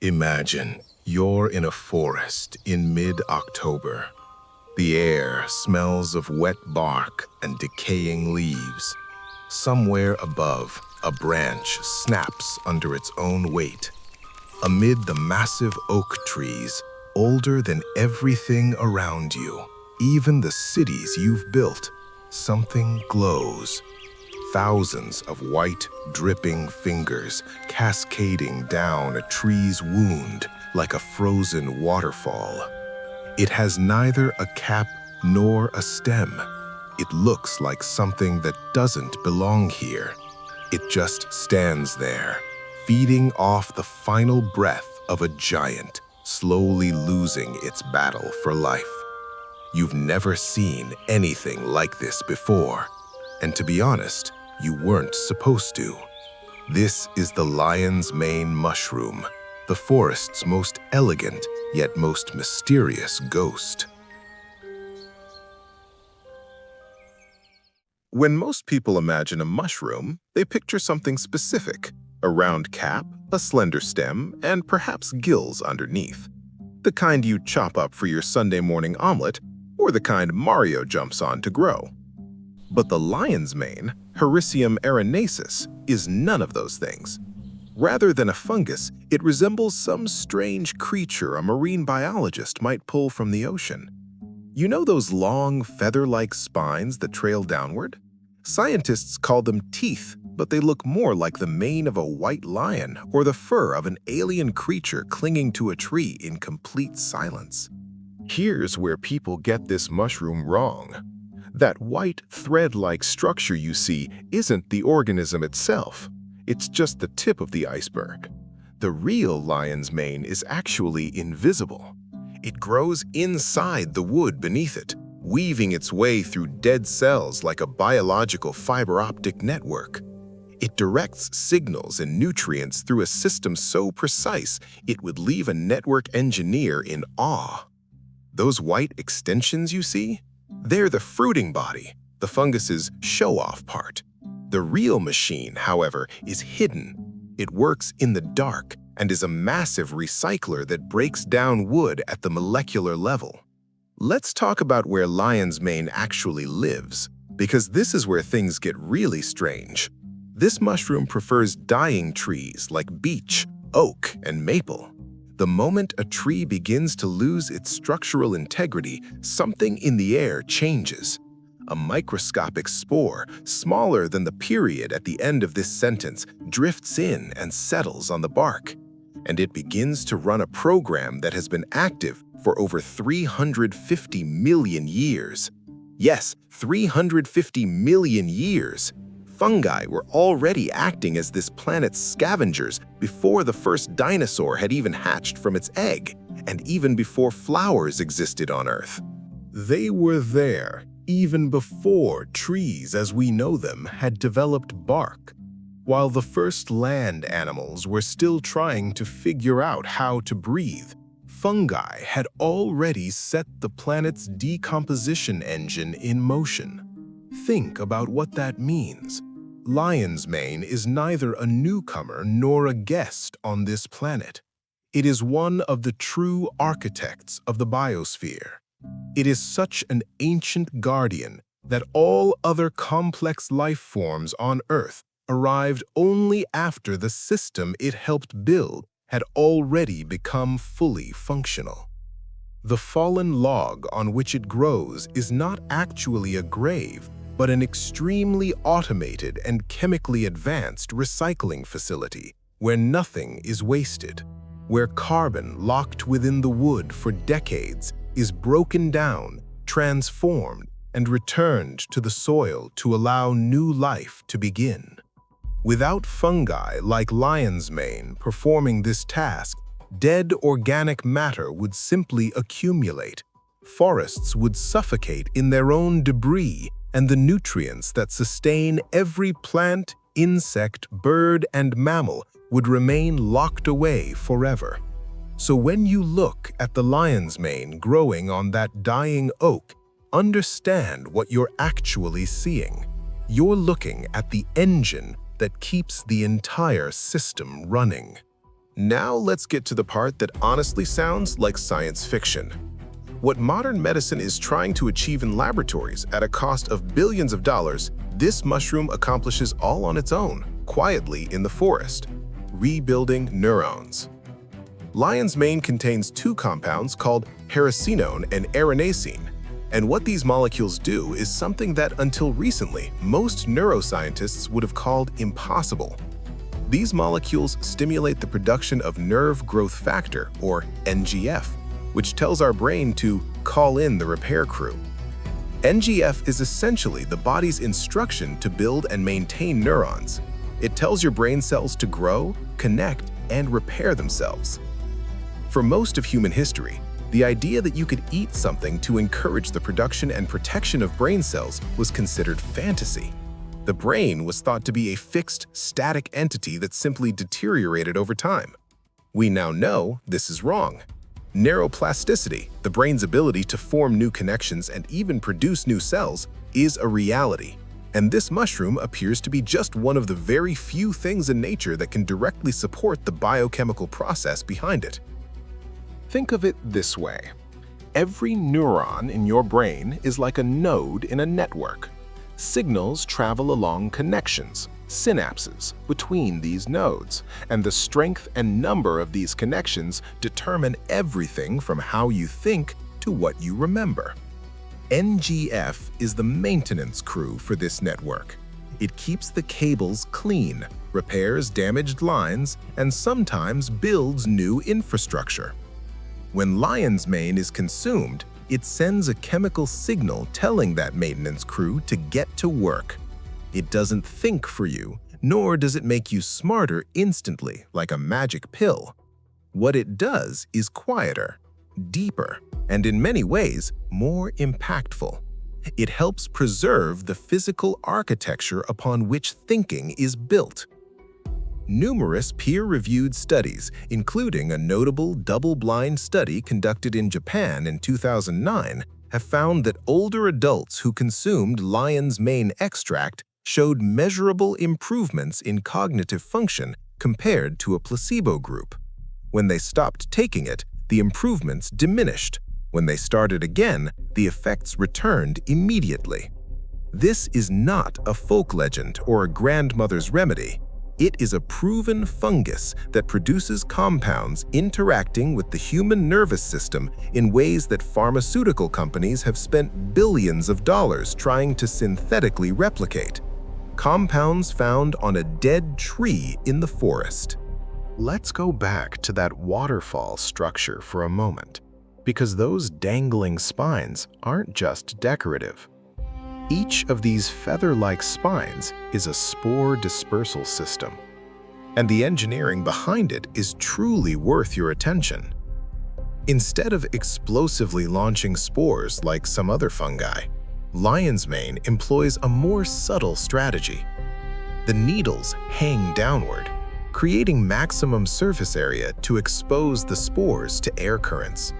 Imagine you're in a forest in mid-October. The air smells of wet bark and decaying leaves. Somewhere above, a branch snaps under its own weight. Amid the massive oak trees, older than everything around you, even the cities you've built, something glows. Thousands of white, dripping fingers cascading down a tree's wound like a frozen waterfall. It has neither a cap nor a stem. It looks like something that doesn't belong here. It just stands there, feeding off the final breath of a giant, slowly losing its battle for life. You've never seen anything like this before, and to be honest, you weren't supposed to. This is the lion's mane mushroom, the forest's most elegant yet most mysterious ghost. When most people imagine a mushroom, they picture something specific: a round cap, a slender stem, and perhaps gills underneath. The kind you chop up for your Sunday morning omelet, or the kind Mario jumps on to grow. But the lion's mane, Hericium erinaceus, is none of those things. Rather than a fungus, it resembles some strange creature a marine biologist might pull from the ocean. You know those long, feather-like spines that trail downward? Scientists call them teeth, but they look more like the mane of a white lion or the fur of an alien creature clinging to a tree in complete silence. Here's where people get this mushroom wrong. That white, thread-like structure you see isn't the organism itself. It's just the tip of the iceberg. The real lion's mane is actually invisible. It grows inside the wood beneath it, weaving its way through dead cells like a biological fiber optic network. It directs signals and nutrients through a system so precise it would leave a network engineer in awe. Those white extensions you see? They're the fruiting body, the fungus's show-off part. The real machine, however, is hidden. It works in the dark and is a massive recycler that breaks down wood at the molecular level. Let's talk about where lion's mane actually lives, because this is where things get really strange. This mushroom prefers dying trees like beech, oak, and maple. The moment a tree begins to lose its structural integrity, something in the air changes. A microscopic spore, smaller than the period at the end of this sentence, drifts in and settles on the bark. And it begins to run a program that has been active for over 350 million years. Yes, 350 million years. Fungi were already acting as this planet's scavengers before the first dinosaur had even hatched from its egg, and even before flowers existed on Earth. They were there even before trees as we know them had developed bark. While the first land animals were still trying to figure out how to breathe, fungi had already set the planet's decomposition engine in motion. Think about what that means. Lion's mane is neither a newcomer nor a guest on this planet. It is one of the true architects of the biosphere. It is such an ancient guardian that all other complex life forms on Earth arrived only after the system it helped build had already become fully functional. The fallen log on which it grows is not actually a grave, but an extremely automated and chemically advanced recycling facility where nothing is wasted, where carbon locked within the wood for decades is broken down, transformed, and returned to the soil to allow new life to begin. Without fungi like lion's mane performing this task, dead organic matter would simply accumulate. Forests would suffocate in their own debris, and the nutrients that sustain every plant, insect, bird, and mammal would remain locked away forever. So when you look at the lion's mane growing on that dying oak, understand what you're actually seeing. You're looking at the engine that keeps the entire system running. Now let's get to the part that honestly sounds like science fiction. What modern medicine is trying to achieve in laboratories at a cost of billions of dollars, this mushroom accomplishes all on its own, quietly in the forest, rebuilding neurons. Lion's mane contains two compounds called hericium and erinaceus, and what these molecules do is something that until recently most neuroscientists would have called impossible. These molecules stimulate the production of nerve growth factor, or NGF, which tells our brain to call in the repair crew. NGF is essentially the body's instruction to build and maintain neurons. It tells your brain cells to grow, connect, and repair themselves. For most of human history, the idea that you could eat something to encourage the production and protection of brain cells was considered fantasy. The brain was thought to be a fixed, static entity that simply deteriorated over time. We now know this is wrong. Neuroplasticity, the brain's ability to form new connections and even produce new cells, is a reality. And this mushroom appears to be just one of the very few things in nature that can directly support the biochemical process behind it. Think of it this way. Every neuron in your brain is like a node in a network. Signals travel along connections, synapses, between these nodes, and the strength and number of these connections determine everything from how you think to what you remember. NGF is the maintenance crew for this network. It keeps the cables clean, repairs damaged lines, and sometimes builds new infrastructure. When lion's mane is consumed, it sends a chemical signal telling that maintenance crew to get to work. It doesn't think for you, nor does it make you smarter instantly like a magic pill. What it does is quieter, deeper, and in many ways more impactful. It helps preserve the physical architecture upon which thinking is built. Numerous peer-reviewed studies, including a notable double-blind study conducted in Japan in 2009, have found that older adults who consumed lion's mane extract showed measurable improvements in cognitive function compared to a placebo group. When they stopped taking it, the improvements diminished. When they started again, the effects returned immediately. This is not a folk legend or a grandmother's remedy. It is a proven fungus that produces compounds interacting with the human nervous system in ways that pharmaceutical companies have spent billions of dollars trying to synthetically replicate. Compounds found on a dead tree in the forest. Let's go back to that waterfall structure for a moment, because those dangling spines aren't just decorative. Each of these feather-like spines is a spore dispersal system, and the engineering behind it is truly worth your attention. Instead of explosively launching spores like some other fungi, lion's mane employs a more subtle strategy. The needles hang downward, creating maximum surface area to expose the spores to air currents.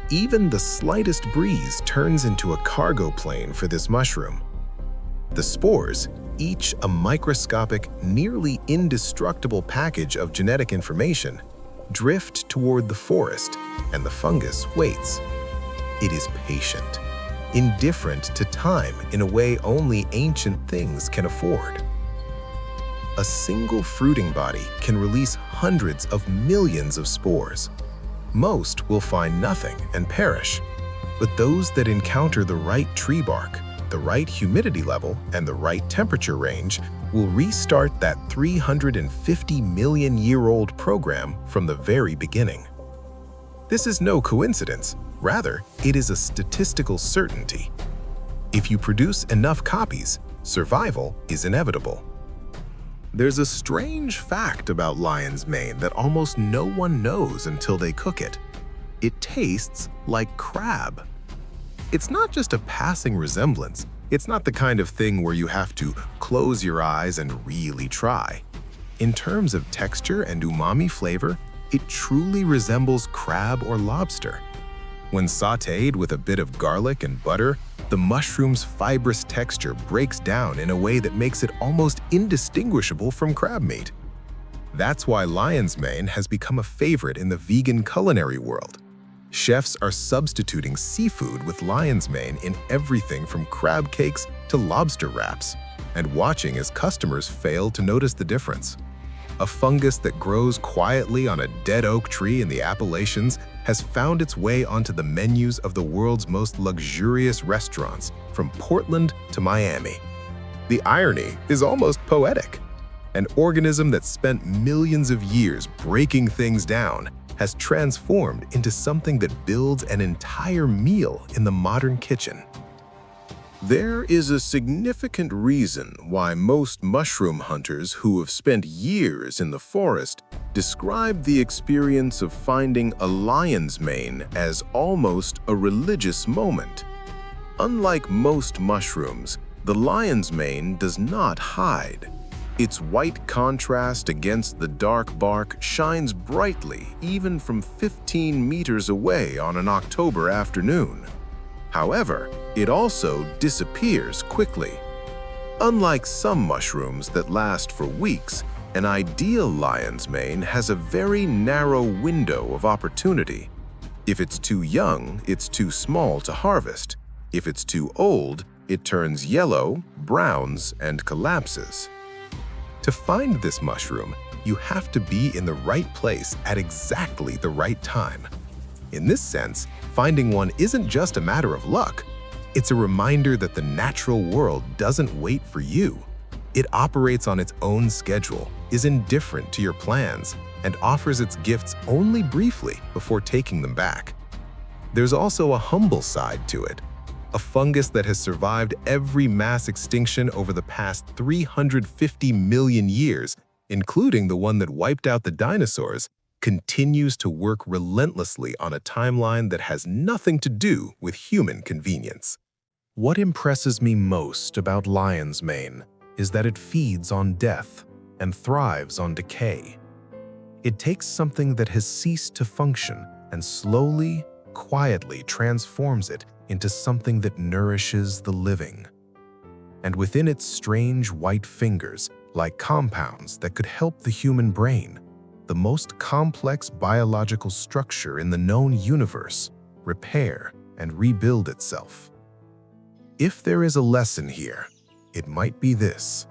Even the slightest breeze turns into a cargo plane for this mushroom. The spores, each a microscopic, nearly indestructible package of genetic information, drift toward the forest, and the fungus waits. It is patient, indifferent to time in a way only ancient things can afford. A single fruiting body can release hundreds of millions of spores. Most will find nothing and perish, but those that encounter the right tree bark, the right humidity level, and the right temperature range will restart that 350-million-year-old program from the very beginning. This is no coincidence. Rather, it is a statistical certainty. If you produce enough copies, survival is inevitable. There's a strange fact about lion's mane that almost no one knows until they cook it. It tastes like crab. It's not just a passing resemblance. It's not the kind of thing where you have to close your eyes and really try. In terms of texture and umami flavor, it truly resembles crab or lobster. When sautéed with a bit of garlic and butter, the mushroom's fibrous texture breaks down in a way that makes it almost indistinguishable from crab meat. That's why lion's mane has become a favorite in the vegan culinary world. Chefs are substituting seafood with lion's mane in everything from crab cakes to lobster wraps, and watching as customers fail to notice the difference. A fungus that grows quietly on a dead oak tree in the Appalachians has found its way onto the menus of the world's most luxurious restaurants, from Portland to Miami. The irony is almost poetic. An organism that spent millions of years breaking things down has transformed into something that builds an entire meal in the modern kitchen. There is a significant reason why most mushroom hunters who have spent years in the forest describe the experience of finding a lion's mane as almost a religious moment. Unlike most mushrooms, the lion's mane does not hide. Its white contrast against the dark bark shines brightly even from 15 meters away on an October afternoon. However, it also disappears quickly. Unlike some mushrooms that last for weeks, an ideal lion's mane has a very narrow window of opportunity. If it's too young, it's too small to harvest. If it's too old, it turns yellow, browns, and collapses. To find this mushroom, you have to be in the right place at exactly the right time. In this sense, finding one isn't just a matter of luck. It's a reminder that the natural world doesn't wait for you. It operates on its own schedule, is indifferent to your plans, and offers its gifts only briefly before taking them back. There's also a humble side to it. A fungus that has survived every mass extinction over the past 350 million years, including the one that wiped out the dinosaurs, continues to work relentlessly on a timeline that has nothing to do with human convenience. What impresses me most about lion's mane is that it feeds on death and thrives on decay. It takes something that has ceased to function and slowly, quietly transforms it into something that nourishes the living. And within its strange white fingers lie compounds that could help the human brain, the most complex biological structure in the known universe, repair and rebuild itself. If there is a lesson here, it might be this.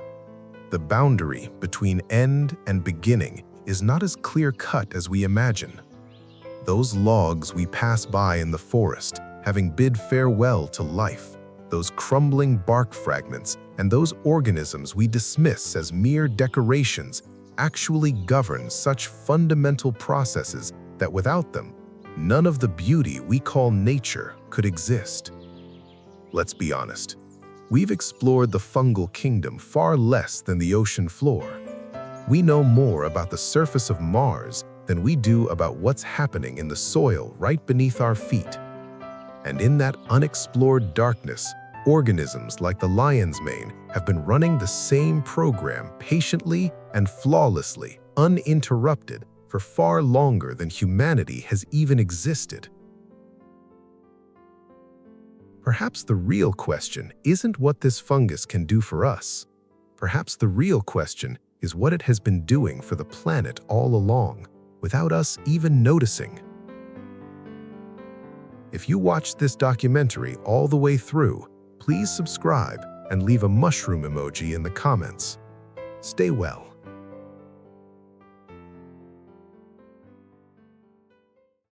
The boundary between end and beginning is not as clear-cut as we imagine. Those logs we pass by in the forest, having bid farewell to life, those crumbling bark fragments, and those organisms we dismiss as mere decorations actually govern such fundamental processes that without them, none of the beauty we call nature could exist. Let's be honest, we've explored the fungal kingdom far less than the ocean floor. We know more about the surface of Mars than we do about what's happening in the soil right beneath our feet. And in that unexplored darkness, organisms like the lion's mane have been running the same program patiently and flawlessly, uninterrupted, for far longer than humanity has even existed. Perhaps the real question isn't what this fungus can do for us. Perhaps the real question is what it has been doing for the planet all along, without us even noticing. If you watched this documentary all the way through, please subscribe and leave a mushroom emoji in the comments. Stay well.